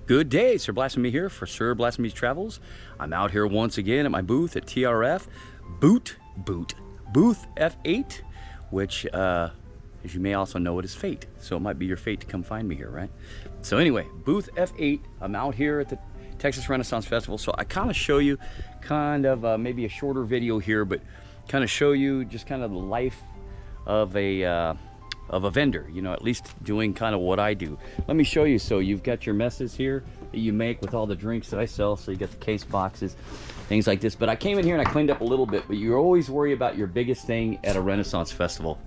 Good day, Sir Blasphemy here for Sir Blasphemy's Travels. I'm out here once again at my booth at TRF, booth F8, which, as you may also know, it is fate. So it might be your fate to come find me here, right? So anyway, booth F8. I'm out here at the Texas Renaissance Festival. So I kind of show you maybe a shorter video here, but kind of show you just kind of the life of a vendor, you know, at least doing kind of what I do. Let me show you. So you've got your messes here that you make with all the drinks that I sell. So you got the case boxes, things like this. But I came in here and I cleaned up a little bit, but you always worry about your biggest thing at a Renaissance festival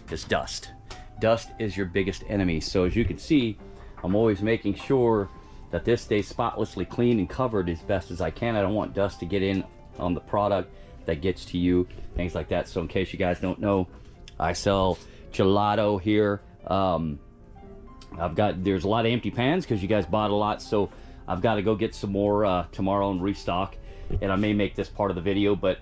is dust. Dust is your biggest enemy. So as you can see, I'm always making sure that this stays spotlessly clean and covered as best as I can. I don't want dust to get in on the product that gets to you, things like that. So in case you guys don't know, I sell gelato here. There's a lot of empty pans because you guys bought a lot, so I've got to go get some more tomorrow and restock, and I may make this part of the video. But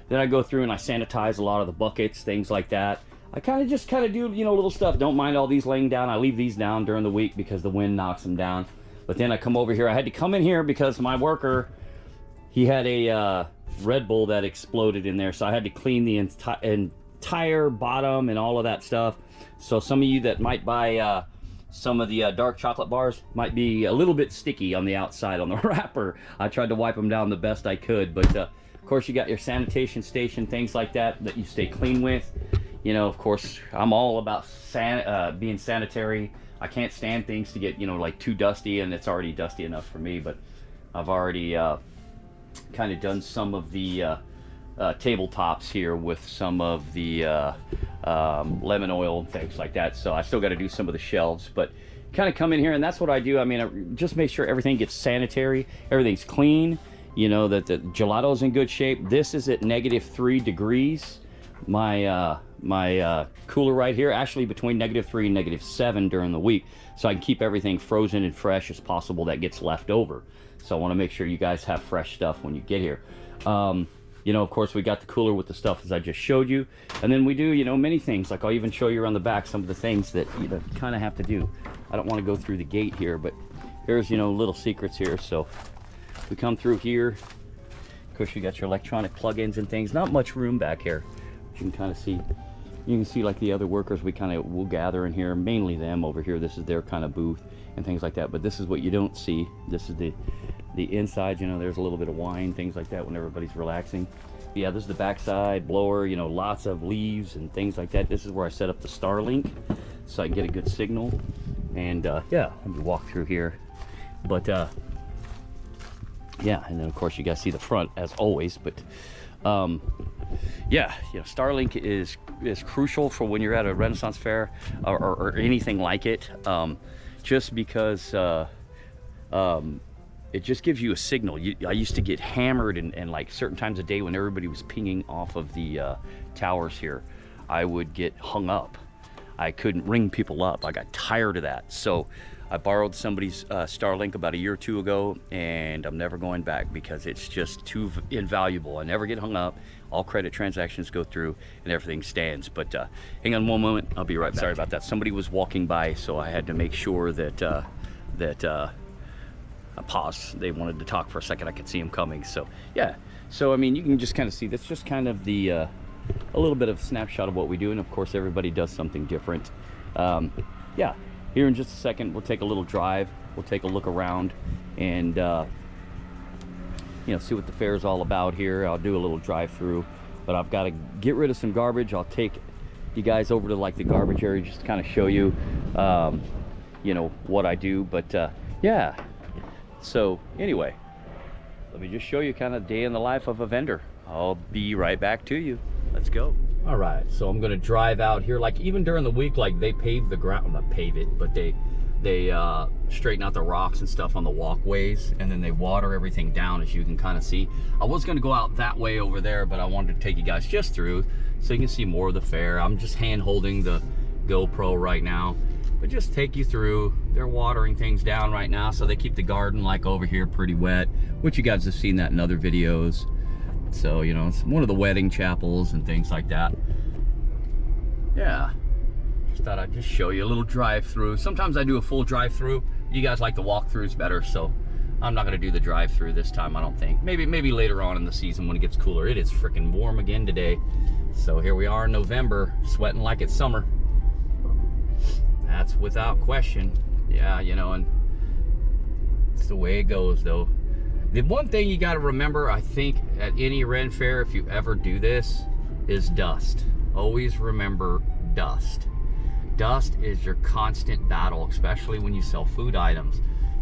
then I go through and I sanitize a lot of the buckets, things like that. I kind of do, you know, little stuff. Don't mind all these laying down. I leave these down during the week because the wind knocks them down. But then I come over here. I had to come in here because my worker, he had a Red Bull that exploded in there, so I had to clean the entire bottom and all of that stuff. So some of you that might buy some of the dark chocolate bars might be a little bit sticky on the outside on the wrapper. I tried to wipe them down the best I could, but of course you got your sanitation station, things like that you stay clean with. You know, of course I'm all about being sanitary. I can't stand things to get, you know, like too dusty, and it's already dusty enough for me. But I've already kind of done some of the tabletops here with some of the lemon oil and things like that. So I still got to do some of the shelves, but kind of come in here and that's what I do. I mean, I just make sure everything gets sanitary, everything's clean, you know, that the gelato's in good shape. This is at -3 degrees. My cooler right here, actually between -3 and -7 during the week, so I can keep everything frozen and fresh as possible that gets left over. So I want to make sure you guys have fresh stuff when you get here. You know, of course, we got the cooler with the stuff as I just showed you. And then we do, you know, many things. Like I'll even show you around the back some of the things that you kind of have to do. I don't want to go through the gate here, but here's, you know, little secrets here. So we come through here. Of course, you got your electronic plug-ins and things. Not much room back here. But you can kind of see. You can see like the other workers, we'll gather in here. Mainly them over here. This is their kind of booth and things like that. But this is what you don't see. This is the inside, you know, there's a little bit of wine, things like that when everybody's relaxing. Yeah, this is the backside blower, you know, lots of leaves and things like that. This is where I set up the Starlink so I can get a good signal. And yeah, let me walk through here. But yeah, and then of course you guys see the front as always. But yeah, you know, Starlink is crucial for when you're at a Renaissance fair or anything like it, just because it just gives you a signal. I used to get hammered and like certain times of day when everybody was pinging off of the towers here, I would get hung up. I couldn't ring people up. I got tired of that. So I borrowed somebody's Starlink about a year or two ago, and I'm never going back because it's just too invaluable. I never get hung up. All credit transactions go through and everything stands. But hang on one moment, I'll be right back. Sorry about that. Somebody was walking by, so I had to make sure that I paused. They wanted to talk for a second. I could see them coming. So yeah, so I mean, you can just kind of see that's just kind of the a little bit of a snapshot of what we do, and of course everybody does something different. Yeah, here in just a second we'll take a little drive, we'll take a look around, and you know, see what the fair is all about here. I'll do a little drive through, but I've got to get rid of some garbage. I'll take you guys over to like the garbage area just to kind of show you you know, what I do. But yeah, so anyway, let me just show you kind of day in the life of a vendor. I'll be right back to you. Let's go. All right, so I'm gonna drive out here. Like even during the week, like they pave the ground, not pave it, but they straighten out the rocks and stuff on the walkways, and then they water everything down, as you can kind of see. I was gonna go out that way over there, but I wanted to take you guys just through so you can see more of the fair. I'm just hand holding the GoPro right now, but just take you through. They're watering things down right now, so they keep the garden like over here pretty wet, which you guys have seen that in other videos. So, you know, it's one of the wedding chapels and things like that. Yeah, just thought I'd just show you a little drive through. Sometimes I do a full drive through, you guys like the walkthroughs better, so I'm not gonna do the drive-through this time, I don't think. Maybe later on in the season when it gets cooler. It is freaking warm again today. So here we are in November, sweating like it's summer. That's without question. Yeah, you know, and it's the way it goes though. The one thing you gotta remember, I think, at any Ren fair, if you ever do this, is dust. Always remember dust. Dust is your constant battle, especially when you sell food items.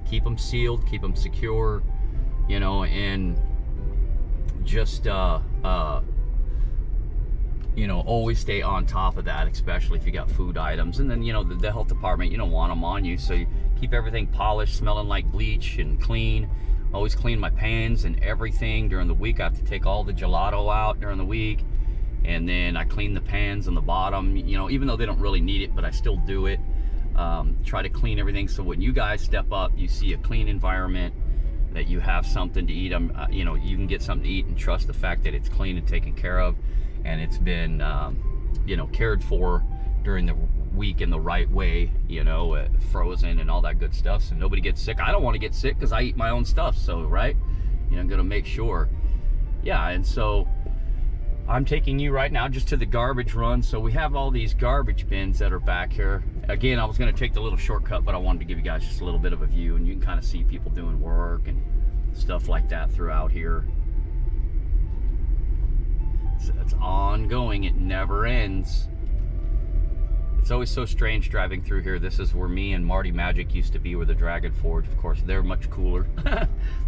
Keep them sealed, keep them secure, you know, and just, you know, always stay on top of that, especially if you got food items. And then, you know, the health department, you don't want them on you, so you keep everything polished, smelling like bleach and clean. Always clean my pans and everything during the week. I have to take all the gelato out during the week, and then I clean the pans on the bottom, you know, even though they don't really need it, but I still do it. Try to clean everything so when you guys step up, you see a clean environment, that you have something to eat. You know, you can get something to eat and trust the fact that it's clean and taken care of, and it's been, you know, cared for during the week in the right way, you know, frozen and all that good stuff, so nobody gets sick. I don't want to get sick because I eat my own stuff, so, right? You know, I'm gonna make sure. Yeah, and so I'm taking you right now just to the garbage run. So we have all these garbage bins that are back here. Again, I was gonna take the little shortcut, but I wanted to give you guys just a little bit of a view, and you can kind of see people doing work and stuff like that throughout here. So it's ongoing, it never ends. It's always so strange driving through here. This is where me and Marty Magic used to be, where the Dragon Forge. Of course, they're much cooler.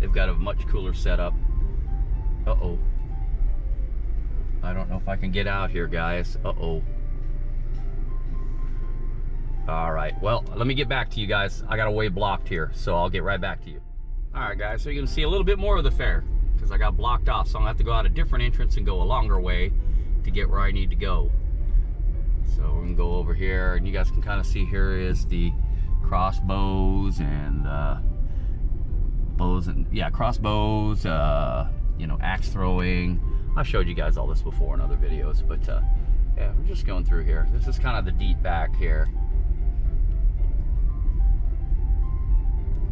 They've got a much cooler setup. Uh-oh. I don't know if I can get out here, guys. Uh-oh. All right, well, let me get back to you guys. I got a way blocked here, so I'll get right back to you. All right, guys, so you're gonna see a little bit more of the fair because I got blocked off, so I'm gonna have to go out a different entrance and go a longer way to get where I need to go. So we're gonna go over here, and you guys can kind of see here is the crossbows and bows, and yeah, crossbows, you know, axe throwing. I've showed you guys all this before in other videos, but yeah, we're just going through here. This is kind of the deep back here.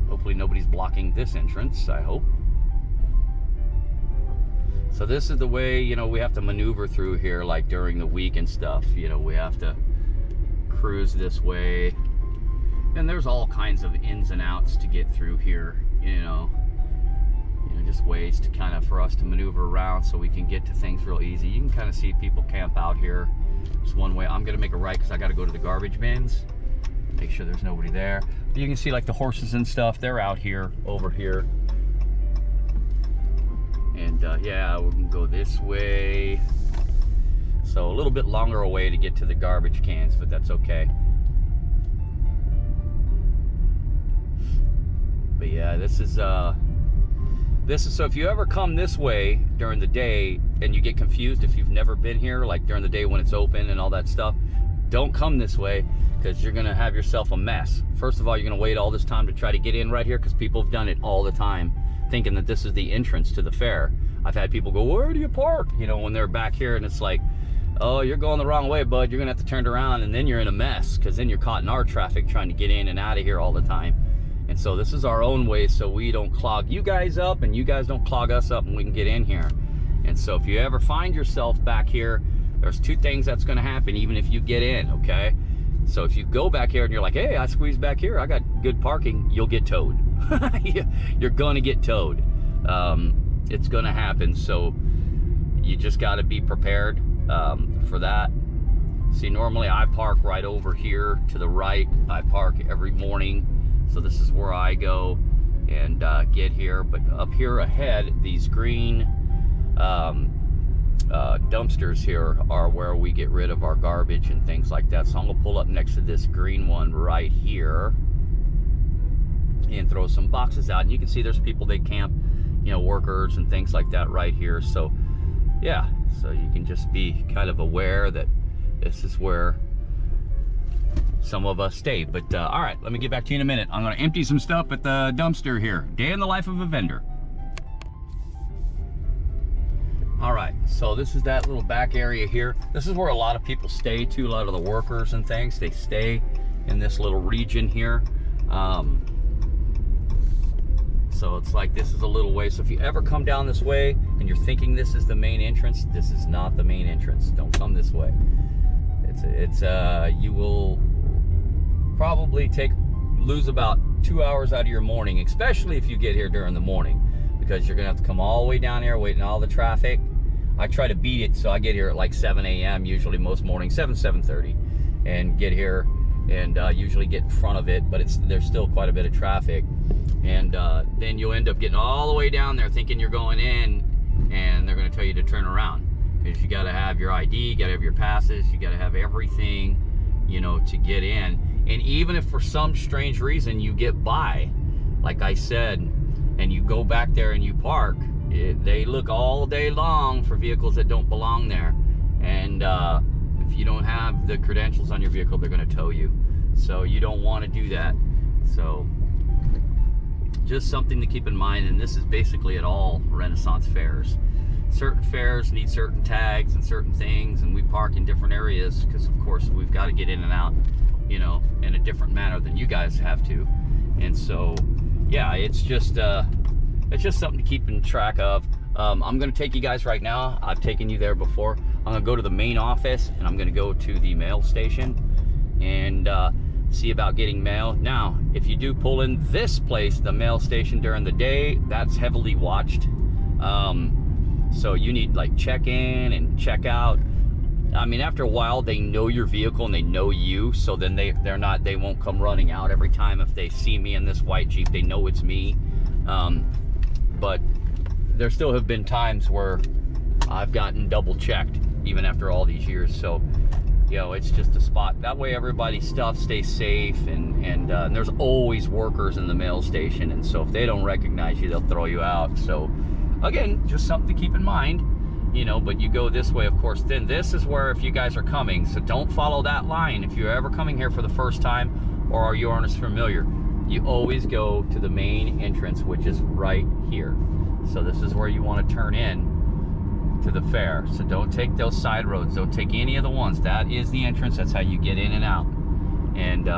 Hopefully nobody's blocking this entrance, I hope. So this is the way, you know, we have to maneuver through here, like during the week and stuff. You know, we have to cruise this way. And there's all kinds of ins and outs to get through here, you know, just ways to kind of, for us to maneuver around so we can get to things real easy. You can kind of see people camp out here. It's one way. I'm gonna make a right because I got to go to the garbage bins. Make sure there's nobody there. But you can see like the horses and stuff, they're out here, over here. And yeah, we can go this way. So a little bit longer away to get to the garbage cans, but that's okay. But yeah, this is so if you ever come this way during the day and you get confused if you've never been here, like during the day when it's open and all that stuff, don't come this way because you're gonna have yourself a mess. First of all, you're gonna wait all this time to try to get in right here because people have done it all the time, thinking that this is the entrance to the fair. I've had people go, where do you park? You know, when they're back here, and it's like, oh, you're going the wrong way, bud. You're gonna have to turn around, and then you're in a mess because then you're caught in our traffic trying to get in and out of here all the time. And so this is our own way so we don't clog you guys up and you guys don't clog us up and we can get in here. And so if you ever find yourself back here, there's two things that's gonna happen even if you get in, okay? So if you go back here and you're like, hey, I squeezed back here, I got good parking, you'll get towed. You're gonna get towed. It's gonna happen, so you just gotta be prepared for that. See, normally I park right over here to the right. I park every morning. So this is where I go and get here. But up here ahead, these green dumpsters here are where we get rid of our garbage and things like that. So I'm gonna pull up next to this green one right here and throw some boxes out. And you can see there's people, they camp, you know, workers and things like that right here. So yeah, so you can just be kind of aware that this is where some of us stay. But all right, let me get back to you in a minute. I'm gonna empty some stuff at the dumpster here. Day in the life of a vendor. All right, so this is that little back area here. This is where a lot of people stay too. A lot of the workers and things, they stay in this little region here. So it's like, this is a little way. So if you ever come down this way and you're thinking this is the main entrance, this is not the main entrance. Don't come this way. You will probably lose about 2 hours out of your morning, especially if you get here during the morning, because you're gonna have to come all the way down here waiting all the traffic. I try to beat it, so I get here at like 7 a.m. usually most mornings, 7:30, and get here and usually get in front of it, but there's still quite a bit of traffic. And then you'll end up getting all the way down there thinking you're going in, and they're gonna tell you to turn around, because you gotta have your ID, you gotta have your passes, you gotta have everything, you know, to get in. And even if for some strange reason you get by, like I said, and you go back there and you park, they look all day long for vehicles that don't belong there. And if you don't have the credentials on your vehicle, they're gonna tow you. So you don't wanna do that. So just something to keep in mind, and this is basically at all Renaissance fairs. Certain fairs need certain tags and certain things, and we park in different areas because of course we've got to get in and out, you know, in a different manner than you guys have to. And so yeah, it's just something to keep in track of. I'm gonna take you guys right now. I've taken you there before. I'm gonna go to the main office, and I'm gonna go to the mail station and see about getting mail. Now, if you do pull in this place, the mail station, during the day, that's heavily watched. So you need like check in and check out. I mean, after a while, they know your vehicle and they know you, so then they won't come running out every time. If they see me in this white Jeep, they know it's me. But there still have been times where I've gotten double checked even after all these years. So, you know, it's just a spot. That way everybody's stuff stays safe, and there's always workers in the mail station, and so if they don't recognize you, they'll throw you out. So again, just something to keep in mind, you know. But you go this way, of course. Then this is where, if you guys are coming, so don't follow that line. If you're ever coming here for the first time, or you aren't as familiar, you always go to the main entrance, which is right here. So this is where you want to turn in to the fair. So don't take those side roads, don't take any of the ones. That is the entrance. That's how you get in and out. And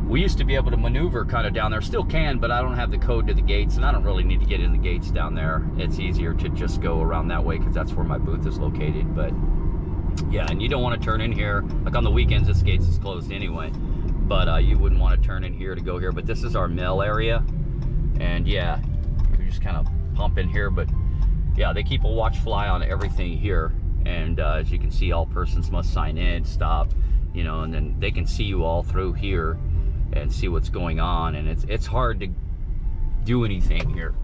we used to be able to maneuver kind of down there, still can, but I don't have the code to the gates, and I don't really need to get in the gates down there. It's easier to just go around that way because that's where my booth is located. But yeah, and you don't want to turn in here like on the weekends. This gates is closed anyway, but you wouldn't want to turn in here to go here. But this is our mail area, and yeah, you just kind of pump in here. But yeah, they keep a watch fly on everything here, and as you can see, all persons must sign in, stop, you know, and then they can see you all through here and see what's going on. And it's hard to do anything here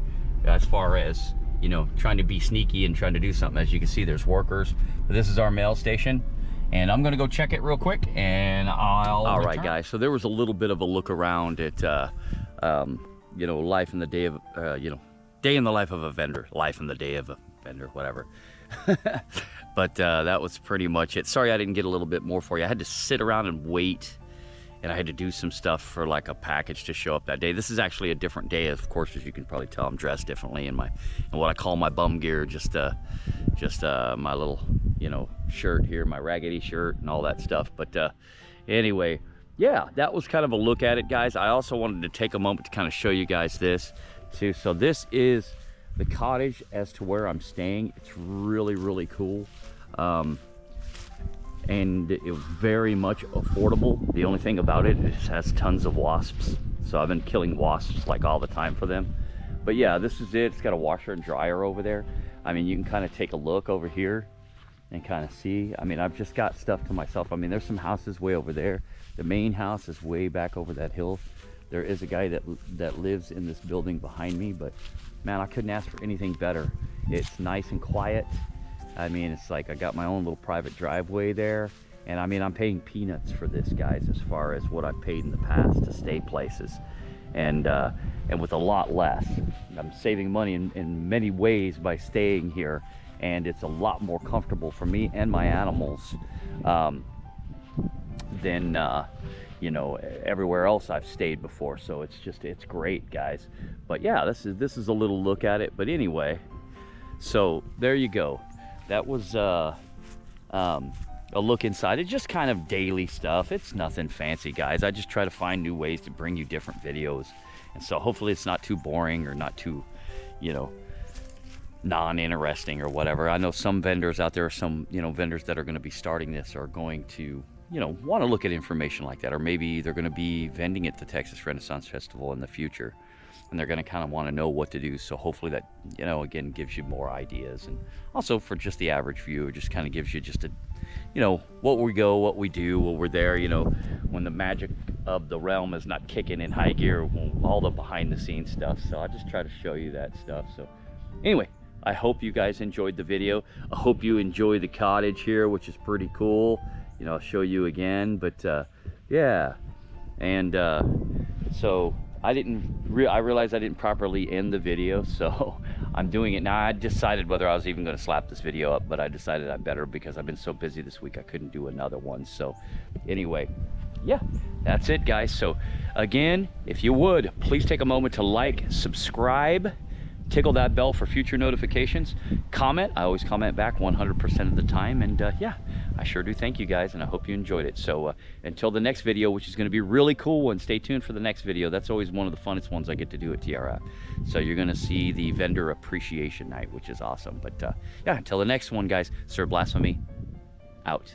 as far as, you know, trying to be sneaky and trying to do something. As you can see, there's workers. But this is our mail station, and I'm gonna go check it real quick, and all right, guys, so there was a little bit of a look around at you know, life in the day of you know, day in the life of a vendor, life in the day of a vendor, whatever. But that was pretty much it. Sorry I didn't get a little bit more for you. I had to sit around and wait, and I had to do some stuff for like a package to show up that day. This is actually a different day, of course, as you can probably tell. I'm dressed differently in what I call my bum gear, just my little, you know, shirt here, my raggedy shirt and all that stuff. But anyway, yeah, that was kind of a look at it, guys. I also wanted to take a moment to kind of show you guys this too. So this is the cottage as to where I'm staying. It's really, really cool. And it was very much affordable. The only thing about it, it just has tons of wasps. So I've been killing wasps like all the time for them. But yeah, this is it. It's got a washer and dryer over there. I mean, you can kind of take a look over here and kind of see. I mean, I've just got stuff to myself. I mean, there's some houses way over there. The main house is way back over that hill. There is a guy that lives in this building behind me, but man, I couldn't ask for anything better. It's nice and quiet. I mean, it's like I got my own little private driveway there. And I mean, I'm paying peanuts for this, guys, as far as what I've paid in the past to stay places. And with a lot less. I'm saving money in many ways by staying here. And it's a lot more comfortable for me and my animals than, you know, everywhere else I've stayed before. So it's great, guys. But yeah, this is a little look at it. But anyway, so there you go. That was a look inside. It's just kind of daily stuff. It's nothing fancy, guys. I just try to find new ways to bring you different videos And so hopefully it's not too boring or not too, you know, non-interesting or whatever. I know some vendors out there, some, you know, vendors that are going to be starting this are going to, you know, want to look at information like that, or maybe they're going to be vending at the Texas Renaissance Festival in the future, and they're going to kind of want to know what to do. So hopefully that, you know, again, gives you more ideas. And also for just the average viewer, it just kind of gives you just a, you know, what we go, what we do while we're there, you know, when the magic of the realm is not kicking in high gear, all the behind the scenes stuff. So I just try to show you that stuff. So anyway, I hope you guys enjoyed the video. I hope you enjoy the cottage here, which is pretty cool. You know, I'll show you again, but yeah. And so I realized I didn't properly end the video, so I'm doing it now. I decided whether I was even going to slap this video up, but I decided I better, because I've been so busy this week I couldn't do another one. So anyway, yeah, that's it, guys. So again, if you would, please take a moment to like, subscribe, tickle that bell for future notifications, comment. I always comment back 100% of the time. And yeah, I sure do thank you guys, and I hope you enjoyed it. So until the next video, which is going to be a really cool one, stay tuned for the next video. That's always one of the funnest ones I get to do at TRF. So you're going to see the vendor appreciation night, which is awesome. But yeah, until the next one, guys, Sir Blasphemy out.